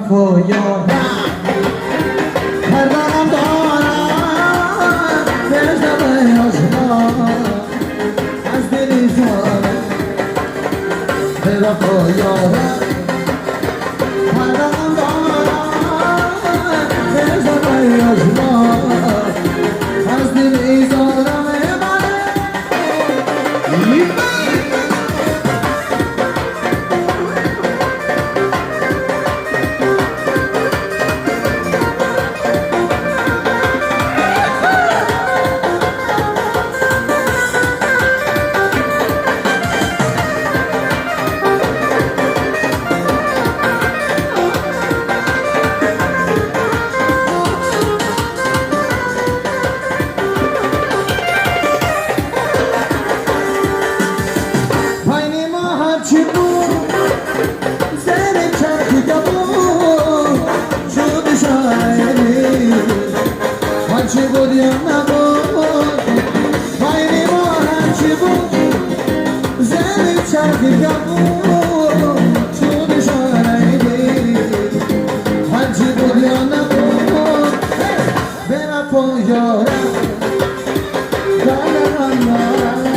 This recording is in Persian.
وفا یارم هر دارم دارم بزنم از ما از دلی زارم به وفا یارم هر دارم دارم بزنم از ما از دلی زارم چی بود زن چرخی بود شد شاعری هرچی بود یا نبود بین ما هرچی بود زن چرخی بود شد شاعری هرچی بود یا نبود به وفا یارم دارم